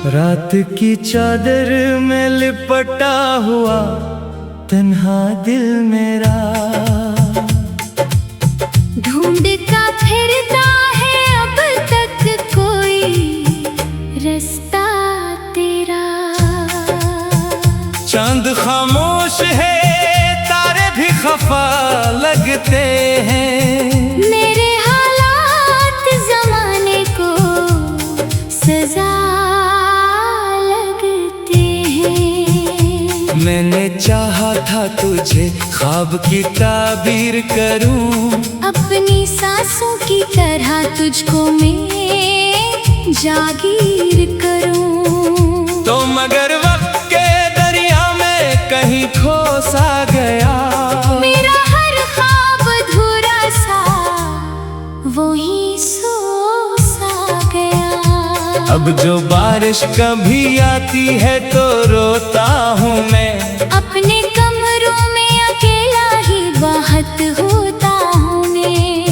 रात की चादर में लिपटा हुआ तन्हा दिल मेरा ढूंढता फिरता है अब तक कोई रास्ता तेरा। चांद खामोश है, तारे भी खफा लगते हैं। मेरे हालात जमाने को सजा लगते हैं। मैंने चाहा था तुझे ख्वाब की ताबीर करूं, अपनी सांसों की तरह तुझको मैं जागीर करूं। तो मगर वक्त के दरिया में कहीं खो सा गया। मेरा हर ख्वाब अधूरा सा वही सो सा गया। अब जो बारिश कभी आती है तो रोता हूँ मैं, अपने कमरों में अकेला ही बाहत होता हूँ मैं।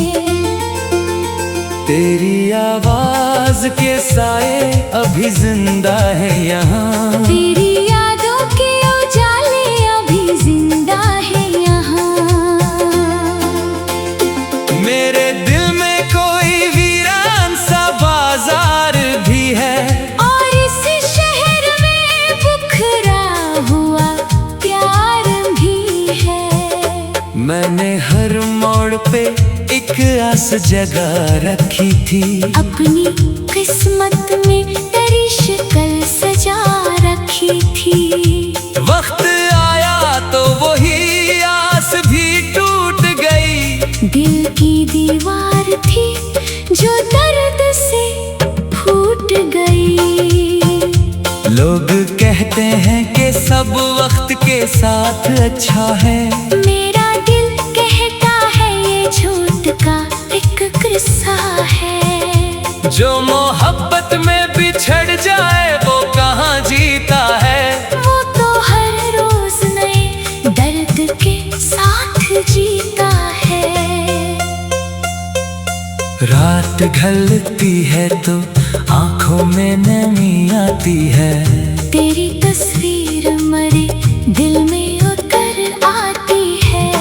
तेरी आवाज के साए अभी जिंदा है यहाँ, तेरी यादों के उजाले अभी जिंदा है यहाँ। मेरे दिल में कोई वीरान सा बाजार भी है, और इस शहर में बुखरा हुआ प्यार भी है। मैंने हर मोड़ पे एक आस जगा रखी थी, अपनी किस्मत में तेरी शक्ल सजा रखी थी। वक्त आया तो वही आस भी टूट गई। दिल की दीवार थी जो दर्द से फूट गई। लोग कहते हैं कि सब वक्त के साथ अच्छा है, मेरा दिल कहता है ये झूठ का एक किस्सा है। जो मोहब्बत में बिछड़ जाए वो कहाँ जीता है। वो तो हर रोज नए दर्द के साथ जीता है। रात ढलती है तो आंखों में नमी आती है, तेरी तस्वीर मरे दिल में उतर आती है।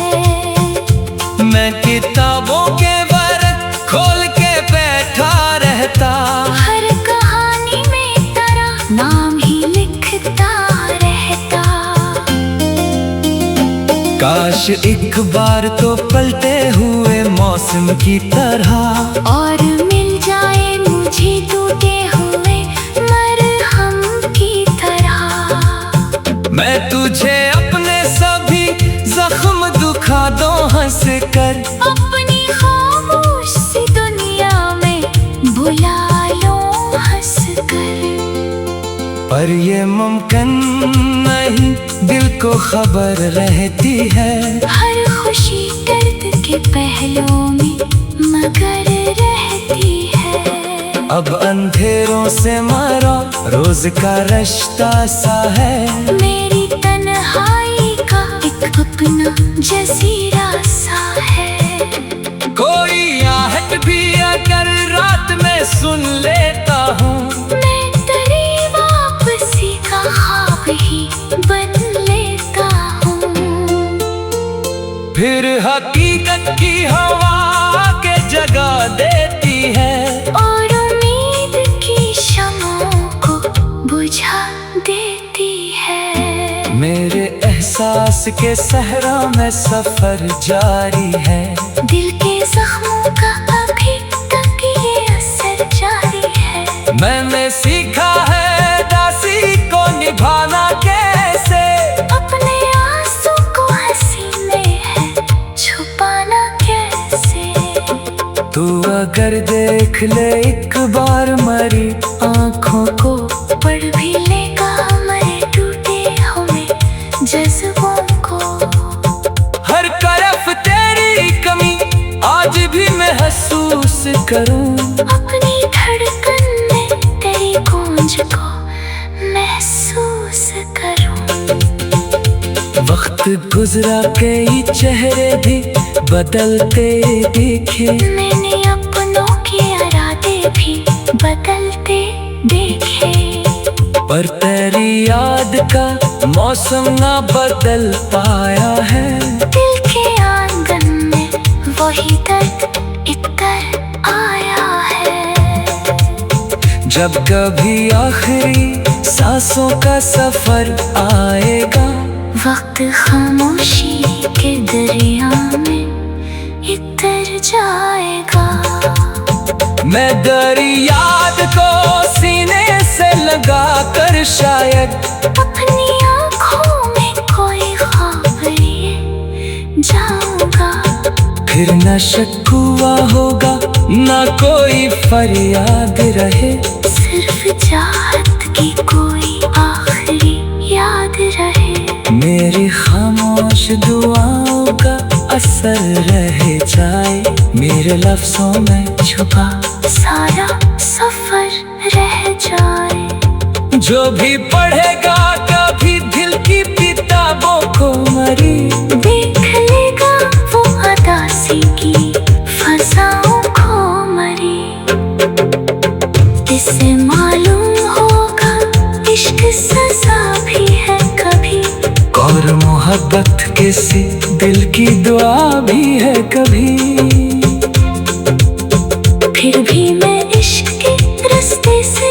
मैं किताबों के वर्क खोल के बैठा रहता, हर कहानी में तेरा नाम ही लिखता रहता। काश एक बार तो पलटे हुए मौसम की तरह, और मिल जाए मुझे टूटे हुए मरहम की तरह। मैं तुझे अपने सभी जख्म दुखा दूं हंस कर, अपनी खामोश सी दुनिया में बुला लो हंस कर। पर ये मुमकिन नहीं, दिल को खबर रहती है। हर खुशी दर्द के पहलुओं में मगर रहती है। अब अंधेरों से मरा रोज का रिश्ता सा है, मेरी तन्हाई का एक अपना जजीरा सा है। कोई आहट भी अगर रात में सुन लेता हूँ, मैं तेरी वापसी का ख्वाब ही बन लेता हूँ। फिर हकीकत की हवा के जगा देती है, और उम्मीद की शमों को बुझा देती है। मेरे एहसास के सहरा में सफर जारी है। दिल के जख्मों का अभी तक ये असर जारी है। मैंने सीखा है दासी को निभाना कैसे, अपने आंसू को हंसी में है छुपाना कैसे। तू अगर देख ले एक बार मरी आँखों को, पढ़ भी लेगा हमारे टूटे हुए जज्बों को। हर तरफ तेरी कमी आज भी महसूस करूं, अपनी धड़कन में तेरी गूंज को महसूस करूं। वक्त गुजरा कई चेहरे भी बदलते देखे, मैंने अपनों के इरादे भी बदलते देखे। याद का मौसम ना बदल पाया है। दिल के आंगन में वही दर्द इतर आया है। जब कभी आखिरी सांसों का सफर आएगा, वक्त खामोशी के दरिया में इतर जाएगा। मैं दरी याद को सीने से लगा कर शायद अपनी आँखों में कोई ख्वाब लिए जाऊंगा। फिर न शक हुआ होगा, न कोई फरियाद रहे, सिर्फ चाहत की कोई आखिरी याद रहे। मेरी खामोश दुआओं का असर रह जाए, मेरे लफ्जों में छुपा सारा सफर रह जाए। जो भी पढ़ेगा कभी दिल की किताबों को मरी, देख लेगा वो अदासी की फजाओं को मरी। इससे मालूम होगा इश्क सजा भी है कभी, और मोहब्बत किसी दिल की दुआ भी है कभी। फिर भी मैं इश्क के रास्ते से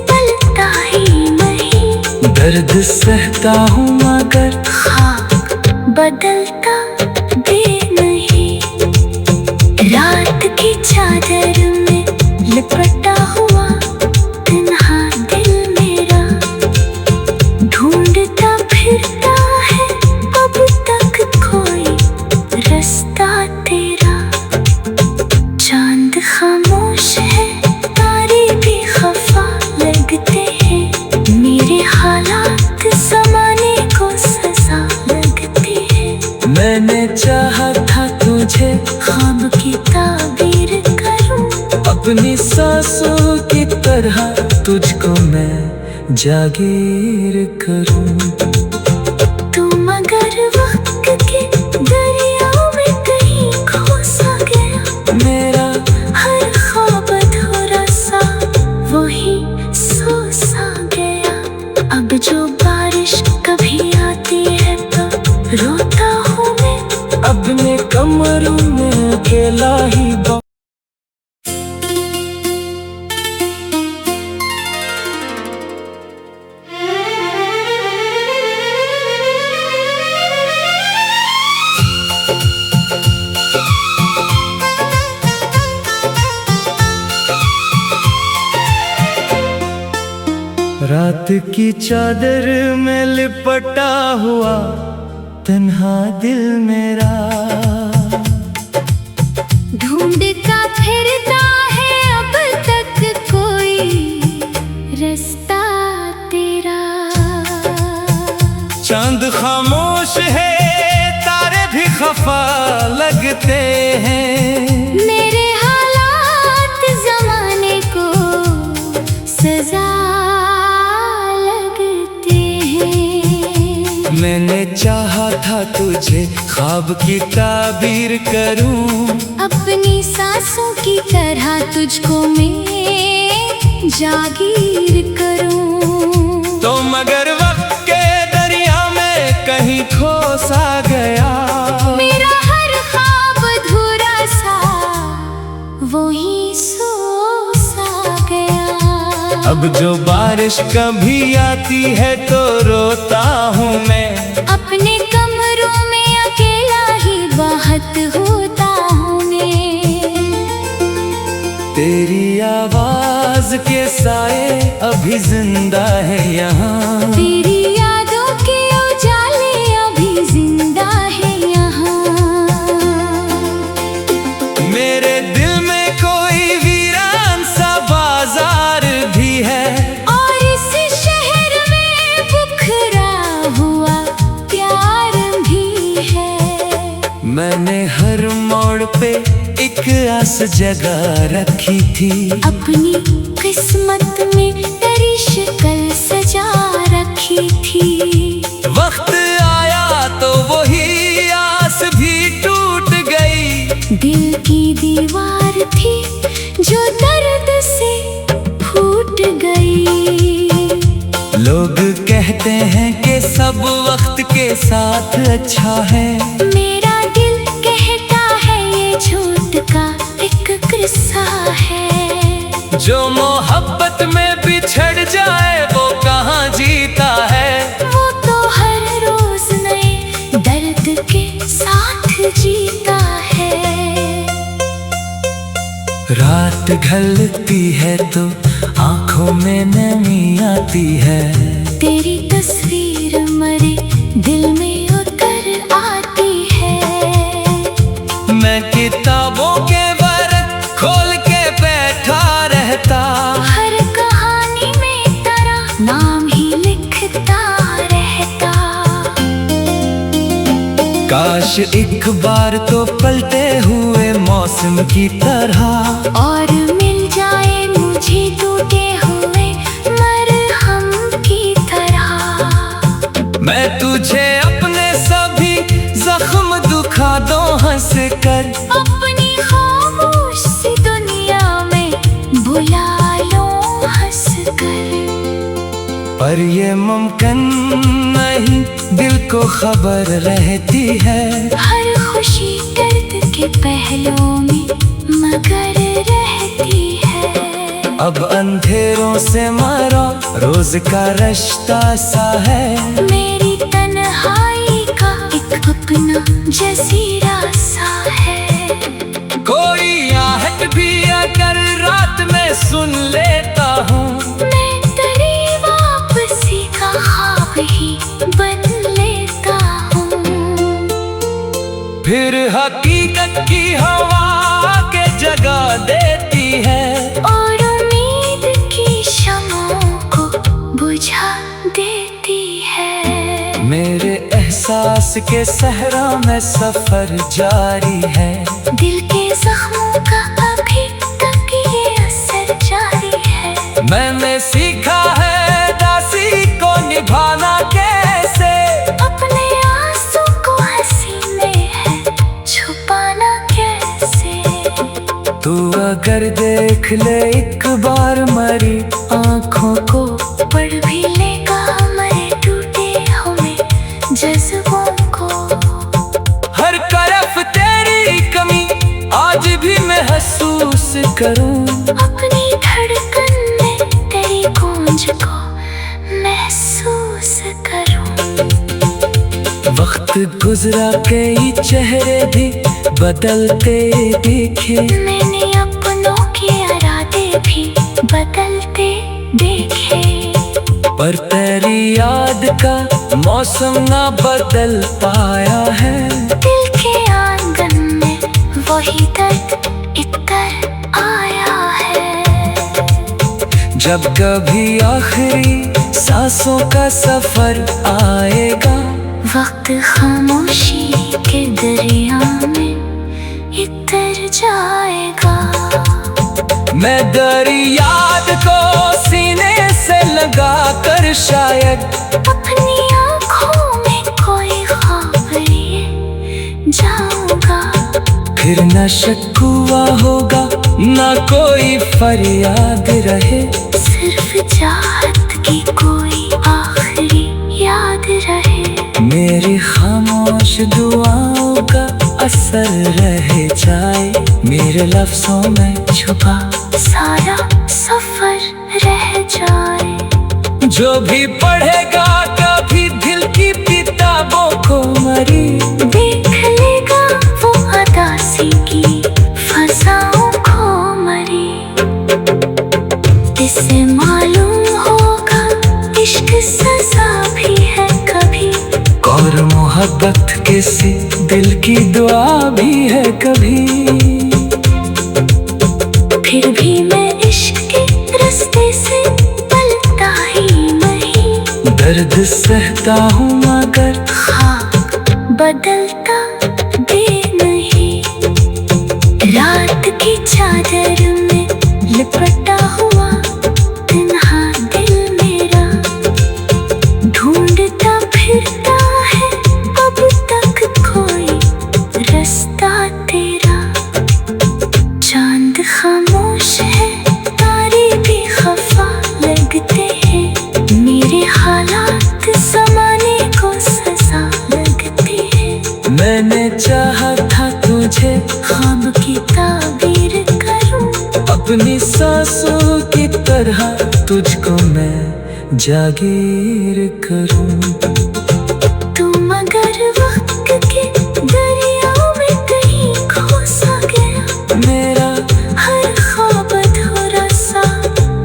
पलटा ही नहीं। दर्द सहता हूँ मगर खाक बदलता भी नहीं। रात की चादर में लिपटा हुआ तन्हा दिल मेरा, ढूंढता फिरता है अब तक कोई रास्ता तेरा। चांद खामोश है, तारे भी खफा लगते हैं, मेरे हालात ज़माने को सजा लगते हैं। मैंने चाहा था तुझे ख्वाब की ताबीर करूं, अपनी सांसों की तरह तुझको मैं जागीर करूं। तू मगर वक्त के दरिया में कहीं खो सा गया। मेरा हर ख्वाब अधूरा सा वही सो सा गया। अब जो बारिश कभी आती है तो रोता हूँ मैं। अपने कमरों में अकेला ही रात की चादर में लिपटा हुआ तन्हा दिल मेरा, ढूंढता फिरता है अब तक कोई रास्ता तेरा। चांद खामोश है, तारे भी खफा लगते हैं, मेरे हालात ज़माने को सजा लगते हैं। मैंने चाहा था तुझे ख्वाब की ताबीर करूं, अपनी सांसों की तरह तुझको मैं जागीर करूं। तो मगर वक्त के दरिया में कहीं खो सा गया। मेरा हर ख्वाब अधूरा सा वही सो सा गया। अब जो बारिश कभी आती है तो रोता हूँ मैं। अपने कमरों में अकेला ही बाहत होता हूँ मैं। तेरी आवाज के साए अभी जिंदा है यहाँ, तेरी यादों के उजाले अभी जिंदा है यहाँ। मेरे दिल में कोई वीरान सा बाजार भी है, और इस शहर में बुखरा हुआ प्यार भी है। मैंने हर मोड़ पे एक आस जगा रखी थी, अपनी किस्मत में तेरी शक्ल सजा रखी थी। वक्त आया तो वही आस भी टूट गई। दिल की दीवार थी जो दर्द से फूट गई। लोग कह कहते हैं कि सब वक्त के साथ अच्छा है। मेरा दिल कहता है ये झूठ का एक किस्सा है। जो मोहब्बत में बिछड़ जाए वो कहाँ जीता है। वो तो हर रोज नए दर्द के साथ जीता है। रात ढलती है तो आंखों में नमी आती है। तेरी तस्वीर मरे दिल में उतर आती है। मैं किताबों के वर्क खोल के बैठा रहता। हर कहानी में तेरा नाम ही लिखता रहता। काश एक बार तो पलटे हुए मौसम की तरह और मिल जाए मुझे टूटे हुए मरहम की तरह। मैं तुझे अपने सभी जख्म दुखा दूं हंस कर। अपनी खामोश सी दुनिया में बुला लो हंस कर। पर ये मुमकिन नहीं, दिल को खबर रहती है। हर खुशी दर्द के पहलुओं में मगर रहती है। अब अंधेरों से मरो रोज का रिश्ता सा है। मेरी तन्हाई का एक अपना जजीरा सा है। कोई आहट भी अगर रात में सुन लेता हूँ, मैं तेरी वापसी का ख्वाब ही बन लेता हूँ। फिर हकीकत की हवा के जगा देती है। और उम्मीद की शम्ओं को बुझा देती है। मेरे एहसास के सहरा में सफर जारी है। दिल के जख्मों का अभी तक ये असर जारी है। मैंने सीखा है दासी को निभाना कैसे। अपने आंसू को हंसी में है छुपाना कैसे। तू अगर देख ले एक बार मरी आँखों को, पढ़ भी लेगा हमारे टूटे हुए जज्बों को। हर तरफ तेरी कमी आज भी मैं महसूस करूं। अपनी धड़कन में तेरी गूंज को महसूस करूं। वक्त गुजरा कई चेहरे भी बदलते देखे। मैंने अपनों के इरादे भी बदलते देखे। पर तेरी याद का मौसम ना बदल पाया है। दिल के आंगन में वही दर्द इतर आया है। जब कभी आखिरी सांसों का सफर आएगा, वक्त खामोशी के दरिया में इतर जाएगा। मैं तेरी याद को सीने से लगा कर शायद अपनी आँखों में कोई ख्वाब लिए जाऊंगा। फिर न शक हुआ होगा न कोई फरियाद रहे। सिर्फ चाहत की कोई आखिरी याद रहे। मेरी खामोश दुआओं का असर रह जाए। मेरे लफ्जों में छुपा सारा सफर रह जाए। जो भी पढ़ेगा कभी दिल की किताबों को मरी, देख लेगा वो अदासी की फसाओं को मरी। इससे मालूम होगा इश्क सजा भी है कभी। और मोहब्बत किसी दिल की दुआ भी है कभी। फिर भी मैं इश्क के रास्ते से पलटा ही नहीं। दर्द सहता हूँ मगर खाक बदलता भी नहीं। रात की चादर में लिपटा हुआ तन्हा दिल मेरा ढूंढता फिरता है अब तक कोई रास्ता तेरा। चांद खामोश है, तारे भी खफा लगते हैं। मेरे हालात सांसों की तरह तुझको मैं जागीर करूं। तू मगर वक्त के दरिया में कहीं खो सा गया, मेरा हर ख्वाब अधूरा सा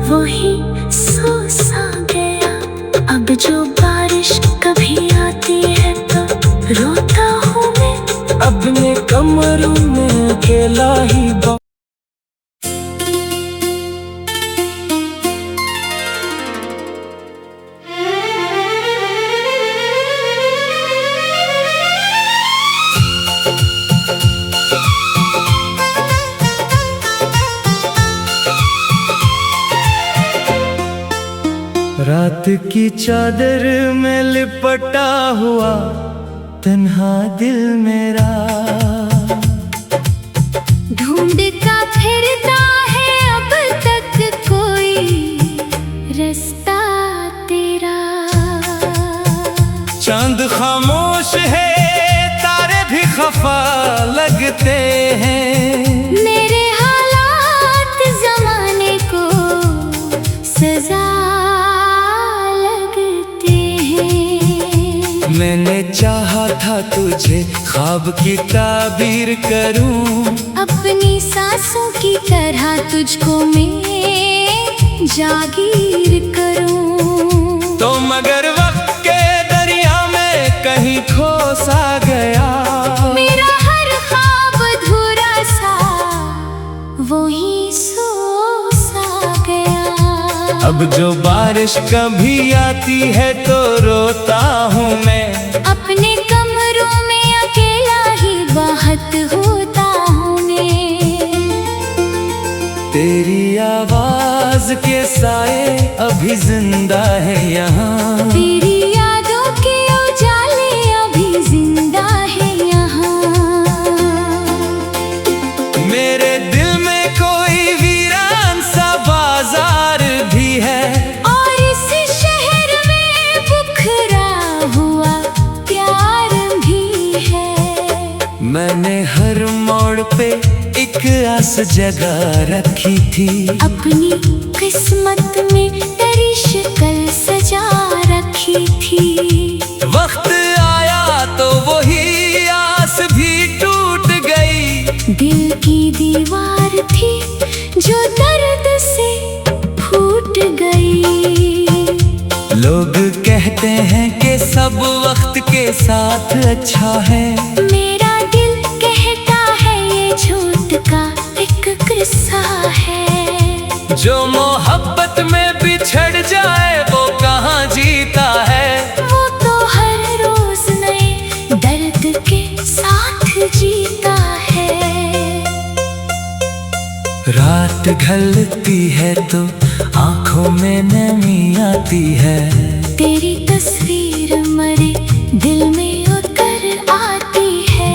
वही सो सा गया। अब जो बारिश कभी आती है तो रोता हूँ मैं, अपने कमरों में अकेला ही रात की चादर में लिपटा हुआ तन्हा दिल मेरा, ढूंढता फिरता है अब तक कोई रास्ता तेरा। चांद खामोश है, तारे भी खफा लगते हैं। मेरे हालात जमाने को सजा लगते हैं। मैंने चाहा था तुझे ख्वाब की ताबीर करूं, अपनी सांसों की तरह तुझको मैं जागीर करूं। तो मगर वक्त के दरिया में कहीं खो सा गया, मेरा हर ख्वाब अधूरा सा वही सो सा गया। अब जो बारिश कभी आती है तो रोता हूँ मैं, अपने कमरों में अकेला ही बाहत होता हूँ मैं। तेरी आवाज के साए अभी जिंदा है यहाँ, तेरी यादों के उजाले अभी जिंदा है यहाँ। मेरे दिल में कोई वीरान सा बाजार भी है, और इस शहर में बुखरा हुआ प्यार भी है। मैंने हर मोड़ पे एक आस जगा रखी थी, अपनी किस्मत में तेरी शक्ल सजा रखी थी। वक्त आया तो वही आस भी टूट गई। दिल की दीवार थी जो दर्द से फूट गई। लोग कहते हैं कि सब वक्त के साथ अच्छा है, मेरा दिल कहता है ये झूठ का एक किस्सा है। जो मोहब्बत में बिछड़ जाए वो कहाँ जीता है। वो तो हर रोज नए दर्द के साथ जीता है। रात ढलती है तो आंखों में नमी आती है, तेरी तस्वीर मरे दिल में उतर आती है।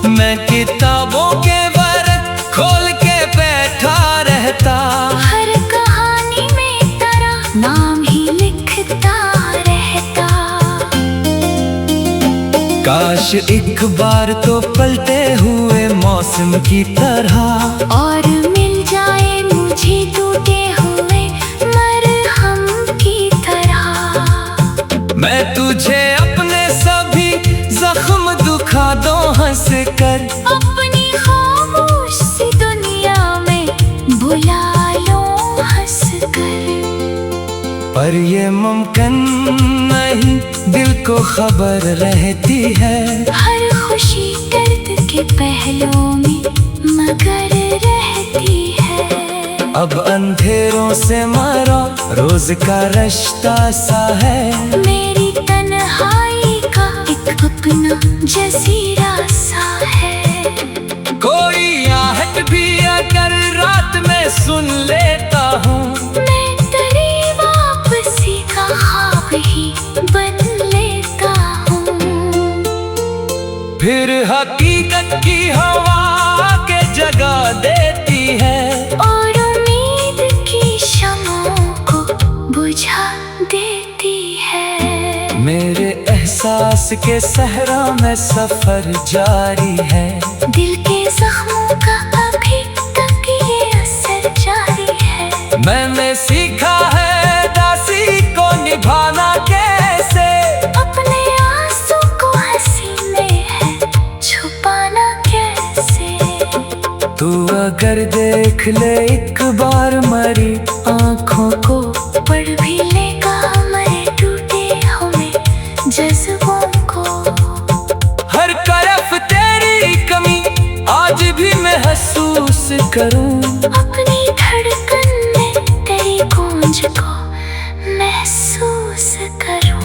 मैं किताबों के वर्क खोल के बैठा रहता, हर कहानी में तेरा नाम ही लिखता रहता। काश एक बार तो पलटे हुए मौसम की तरह, और मिल जाए मुझे टूटे हुए मरहम की तरह। मैं तुझे अपने सभी जख्म दुखा दूं हंस कर, अपनी खामोश सी दुनिया में बुला लो हंस कर। पर ये मुमकिन नहीं, दिल को खबर रहती है। हर खुशी दर्द के पहलुओं में मगर रहती है। अब अंधेरों से मरो रोज का रिश्ता सा है, मेरी तन्हाई का एक अपना जजीरा सा है। कोई आहट भी अगर रात में सुन लेता हूँ, मैं तेरी वापसी का ख्वाब ही बन लेता हूँ। फिर हकीकत की हवा के जगा देती है, और उम्मीद की शमों को बुझा देती है। मेरे एहसास के सहरा में सफर जारी है, दिल के जख्मों का अभी तक ये असर देख ले एक बार मरी आँखों को, पढ़ भी लेगा मरे टूटे हुए जज्बों को। हर तरफ तेरी कमी आज भी महसूस करूं, अपनी धड़कन में तेरी गूंज को महसूस करूं।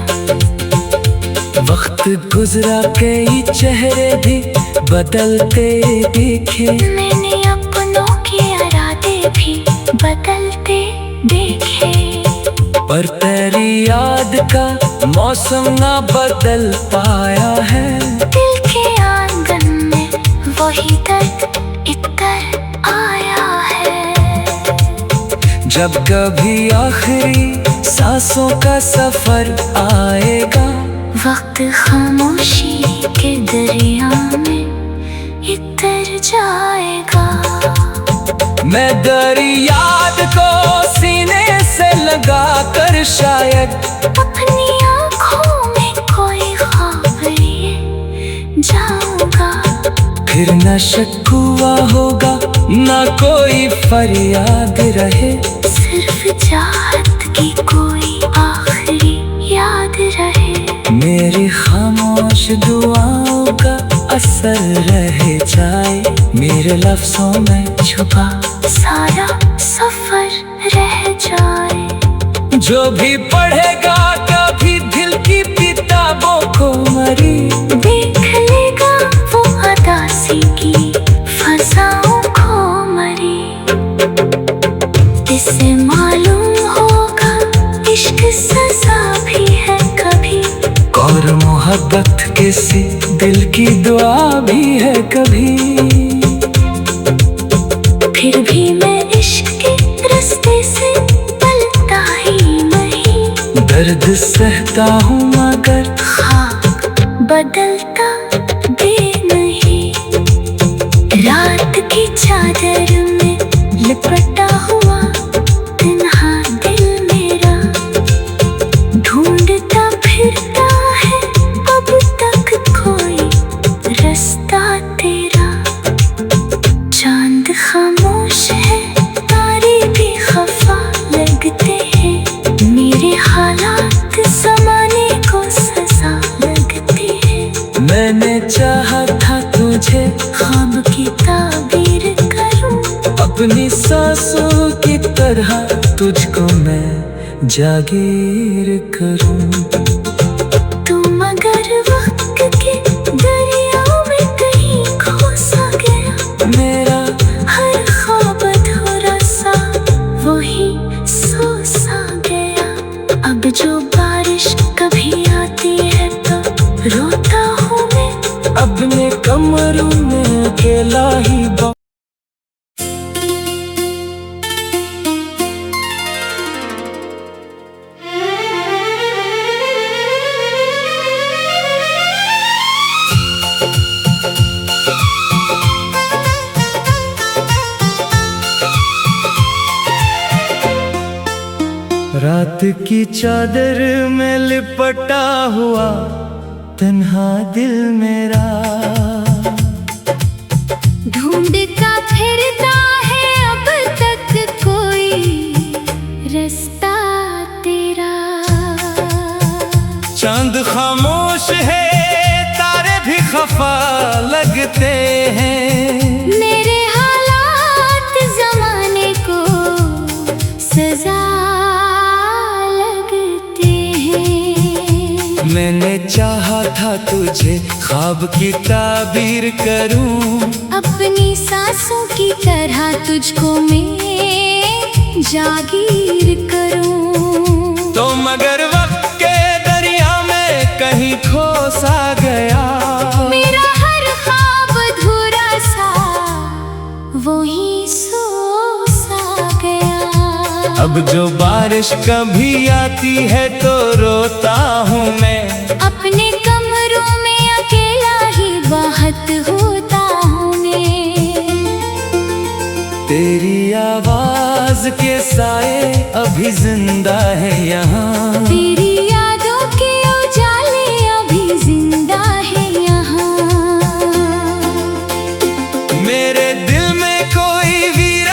वक्त गुजरा कई चेहरे भी बदलते दिखे, मैंने अपनों के इरादे भी बदलते देखे। पर तेरी याद का मौसम ना बदल पाया है। दिल के आंगन में वही दर्द इतर आया है। जब कभी आखिरी सांसों का सफर आएगा, वक्त खामोशी के दरिया में इतर जाएगा। मैं तेरी याद को सीने से लगा कर शायद अपनी आँखों में कोई ख्वाब लिए जाऊंगा। फिर न शक हुआ होगा न कोई फरियाद रहे, सिर्फ चाहत की कोई आखिरी याद रहे। मेरी खामोश दुआओं का असर रह जाए, मेरे लफ्जों में छुपा सारा सफर रह जाए। जो भी पढ़ेगा कभी दिल की किताबों को मरी, देख लेगा वो अदासी की फजाओं को मरी। इससे मालूम होगा इश्क सजा भी है कभी, और मोहब्बत किसी दिल की दुआ भी है कभी। फिर भी मैं इश्क के रास्ते से पलटा ही नहीं। दर्द सहता हूँ मगर ख्वाब बदलता भी नहीं। रात की चादर में लिपटा हुआ तन्हा दिल मेरा, ढूंढता फिरता है अब तक कोई रास्ता तेरा। चांद खामोश है, तारे भी खफा लगते हैं। मेरे हालात ज़माने को सजा लगते हैं। मैंने चाहा था तुझे ख्वाब की ताबीर करूं, अपनी सांसों की तरह तुझको मैं जागीर करूं। तू मगर वक्त के दरिया में कहीं खो सा गया। मेरा हर ख्वाब अधूरा सा वही सो सा गया। अब जो बारिश कभी आती है तो रोता हूँ मैं। अपने कमरों में अकेला ही रात की चादर में लिपटा हुआ तन्हा दिल मेरा, ढूंढता फिरता है अब तक कोई रास्ता तेरा। चांद खामोश है, तारे भी खफा लगते हैं। मेरे हालात ज़माने को सजा लगते हैं। मैंने चाहा था तुझे ख्वाब की ताबीर करूं, अपनी सांसों की तरह तुझको मैं जागीर करूं। तो मगर वक्त के दरिया में कहीं खो सा गया। मेरा हर ख्वाब अधूरा सा वही सो सा गया। अब जो बारिश कभी आती है तो रोता हूँ मैं। अपने कमरों में अकेला ही बाहत होता हूँ मैं। तेरी आवाज के साए अभी जिंदा है यहाँ, तेरी यादों के उजाले अभी जिंदा है यहाँ। मेरे दिल में कोई वीर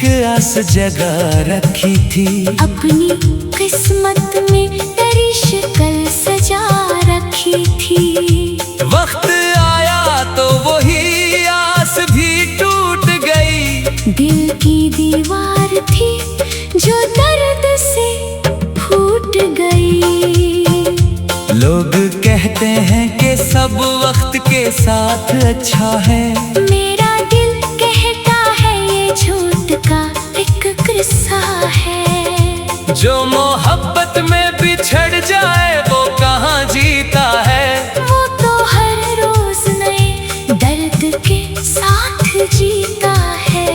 एक आस जगा रखी थी। अपनी किस्मत में तेरी शक्ल सजा रखी थी। वक्त आया तो वही आस भी टूट गई। दिल की दीवार थी जो दर्द से फूट गई। लोग कहते हैं कि सब वक्त के साथ अच्छा है। मेरा दिल कहता है ये झूठ का एक किस्सा है। जो मोहब्बत में बिछड़ जाए वो कहाँ जीता है। वो तो हर रोज नए दर्द के साथ जीता है।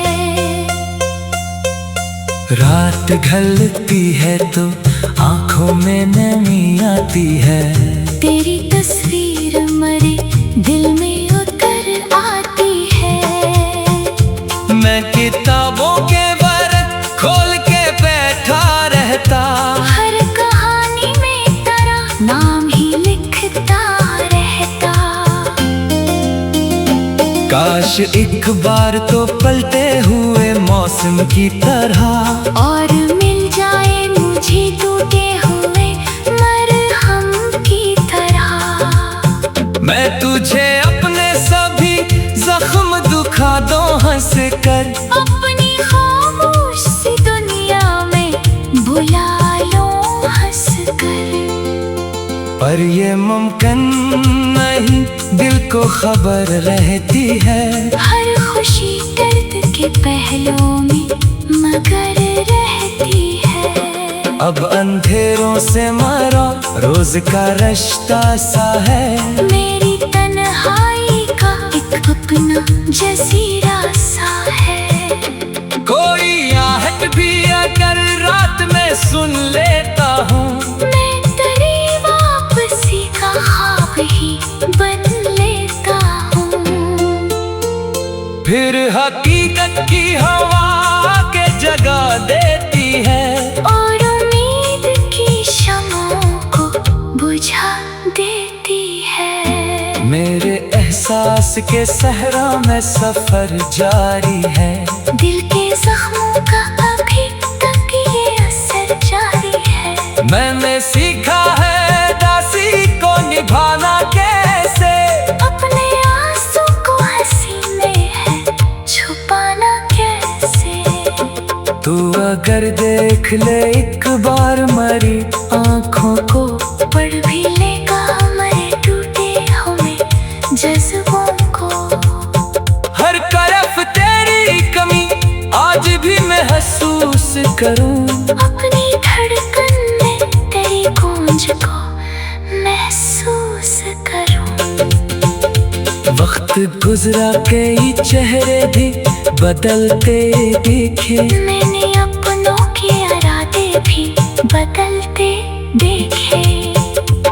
रात ढलती है तो आंखों में नमी आती है। तेरी तस्वीर मरे दिल में उतर आती है। मैं किताबों के वर्क खोल के बैठा रहता। हर कहानी में तेरा नाम ही लिखता रहता। काश एक बार तो पलटे हुए मौसम की तरह और मिल जाए मुझे टूटे हुए मरहम की तरह। मैं तुझे अपने सभी जख्म दुखा दूं हंस कर। अपनी खामोश सी दुनिया में बुला लो हंस कर। पर ये मुमकिन नहीं, दिल को खबर रहती है। हर खुशी दर्द के पहलुओं में मगर रहती है। अब अंधेरों से मरा रोज का रिश्ता सा है। मेरी तन्हाई का एक अपना जजीरा सा है। कोई आहट भी अगर रात में सुन लेता हूँ। मैं तेरी वापसी का ख्वाब ही बन लेता हूँ। फिर हकीकत की हवा के जगा देती है। और उम्मीद की शमों को बुझा देती है। मेरे एहसास के सहरा में सफर जारी है। दिल के जख्मों का अभी तक ये असर जारी है। मैंने सीखा है दासी को निभाना कैसे। अपने आंसू को हंसी में है छुपाना कैसे। तू अगर देख ले एक बार मरी आँखों को, पढ़ भी लेगा हमारे टूटे हुए जज्बों को। हर तरफ तेरी कमी आज भी महसूस करूं। अपनी धड़कन में तेरी गूंज को महसूस करूं। वक्त गुजरा कई चेहरे भी बदलते देखे। मैंने अपनों के इरादे भी बदलते देखे।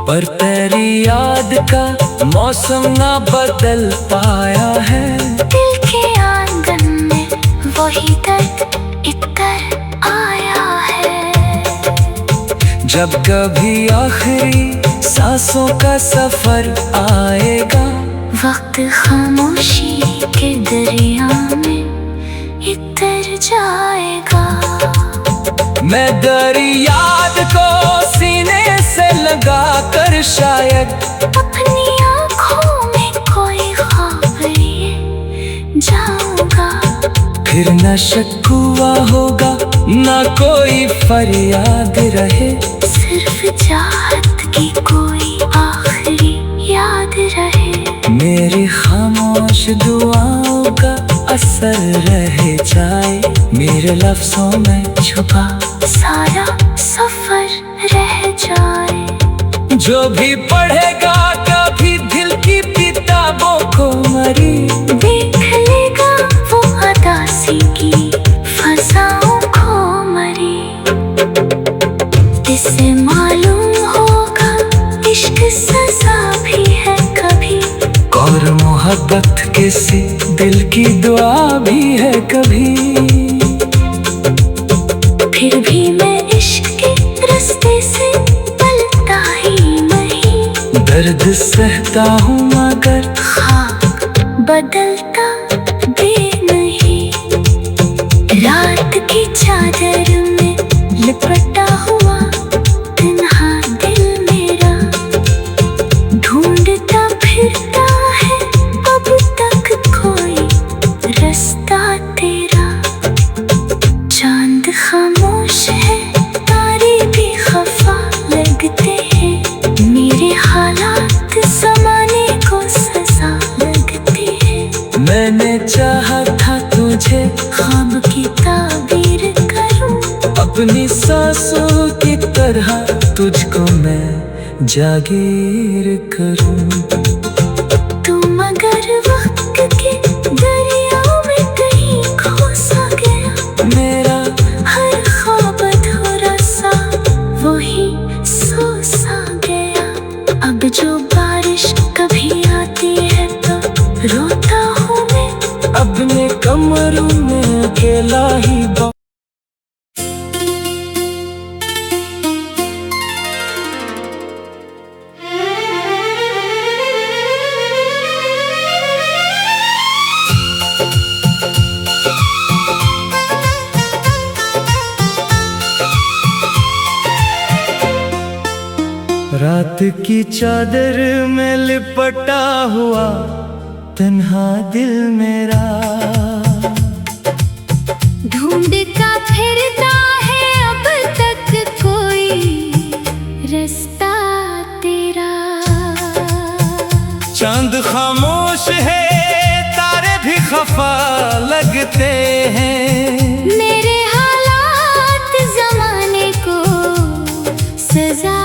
पर तेरी याद का मौसम ना बदल पाया है। दिल के आंगन में वही दर्द इतर आया है। जब कभी आखिरी सांसों का सफर आएगा। वक्त खामोशी के दरिया में इतर जाएगा। मैं तेरी याद को सीने से लगा कर शायद अपनी आँखों में कोई ख्वाब लिए जाऊंगा। फिर न शक हुआ होगा न कोई फरियाद रहे। सिर्फ चाहत की कोई आखिरी याद रहे। मेरी खामोश दुआओं का असर रह जाए। मेरे लफ्जों में छुपा सारा सफर रह जाए। जो भी पढ़ेगा कभी दिल की किताबों को मरी। देख लेगा वो अदासी की फसाओं को मरी। इससे मालूम होगा इश्क सजा भी है कभी। और मोहब्बत किसी दिल की दुआ भी है कभी। फिर भी मैं इश्क के रास्ते से पलटा ही नहीं। दर्द सहता हूँ मगर खाक बदलता भी नहीं। रात लिपटा हुआ तन्हा दिल मेरा ढूंढता फिरता है अब तक कोई रास्ता तेरा। चांद खामोश है तारे भी खफा लगते हैं मेरे हालात ज़माने को सजा लगती है। मैंने चाहा था तुझे ख्वाब की ताबीर करूं अपनी सांसों की तरह तुझको मैं जागीर करूं। तुम अगर वक्त के दरिया में कहीं खो सा गया मेरा हर ख्वाब अधूरा सा वही सो सा गया। अब जो बारिश कभी आती है तो रोता हूँ मैं अपने कमरों में अकेला ही रात की चादर में लिपटा हुआ तन्हा दिल मेरा ढूंढता फिरता है अब तक कोई रास्ता तेरा। चांद खामोश है तारे भी खफा लगते हैं मेरे हालात ज़माने को सजा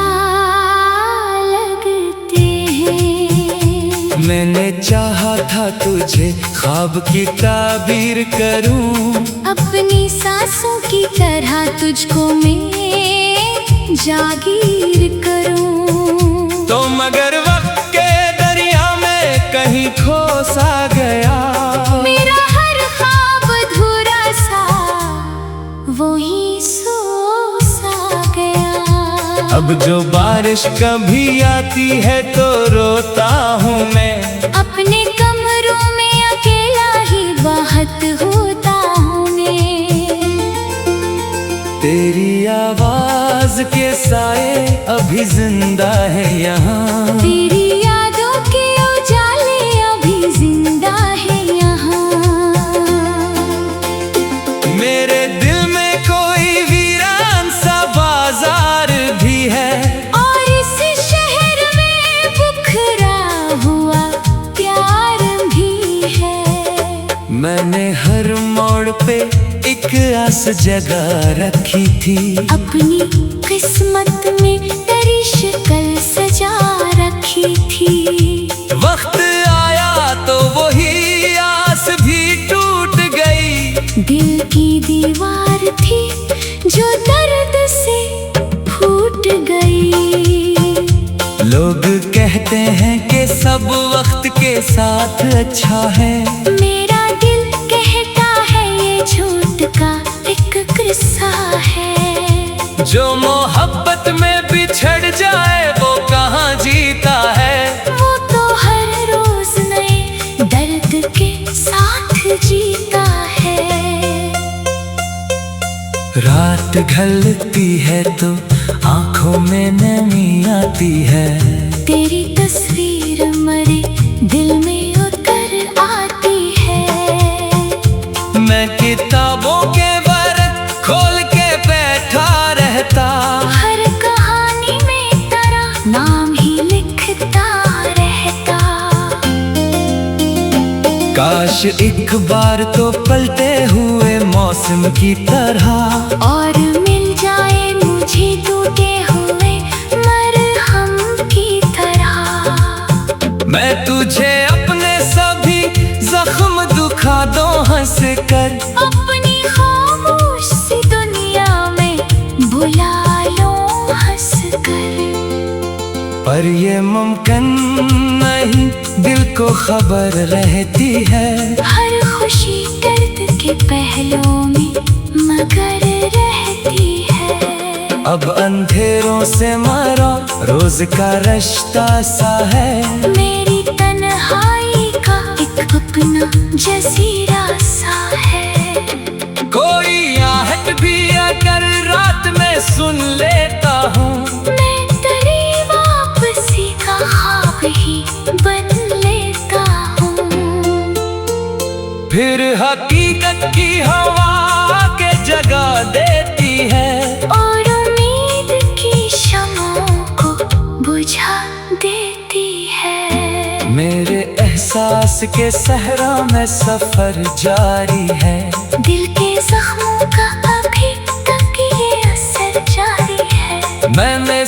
लगते हैं। मैंने चाहा था तुझे ख्वाब की ताबीर करूं अपनी सांसों की तरह तुझको मैं जागीर करूं। तो मगर वक्त के दरिया में कहीं खो सा गया मेरा हर ख्वाब अधूरा सा वही सो सा गया। अब जो बारिश कभी आती है तो रोता हूँ मैं अपने कमरों में अकेला ही बाहत होता हूँ मैं। तेरी आवाज के साए अभी जिंदा है यहाँ तेरी यादों के उजाले अभी जिंदा है यहाँ। मेरे दिल में कोई वीरान सा बाजार भी है और इस शहर में बिखरा हुआ प्यार भी है। मैंने हर मोड़ पे एक आस जगा रखी थी अपनी किस्मत में तेरी शक्ल सजा रखी थी। वक्त आया तो वही आस भी टूट गई दिल की दीवार थी जो दर्द से फूट गई। लोग कहते हैं कि सब वक्त के साथ अच्छा है मेरा दिल कहता है ये झूठ का एक किस्सा है। जो मोहब्बत में बिछड़ जाए वो कहाँ जीता है वो तो हर रोज नए दर्द के साथ जीता है। रात ढलती है तो आंखों में नमी आती है तेरी तस्वीर मरे दिल में उतर आती है। मैं किताबों के वर्क खोल के बैठा रहता हर कहानी में तेरा नाम ही लिखता रहता। काश एक बार तो पलटे हुए मौसम की तरह और मिल जाए मुझे टूटे हुए मरहम की तरह। मैं तुझे अपने सभी जख्म दुखा दूं हंस कर अपनी खामोश सी दुनिया में बुला लो हंस कर। पर ये मुमकिन नहीं दिल को खबर रहती है हर खुशी दर्द के पहलुओं में मगर रहती है। अब अंधेरों से मरा रोज का रिश्ता सा है मेरी तन्हाई का एक अपना जजीरा सा है। कोई आहट भी अगर रात में बातें सुन लेता हूँ। मैं तेरी वापसी का ख्वाब ही बन लेता हूँ। फिर हकीकत की हवा के जगा देती है और उम्मीद की शम्ओं को बुझा देती है। मेरे एहसास के सहरा में सफर जारी है। दिल के जख्मों का अभी तक ये असर जारी है। मैंने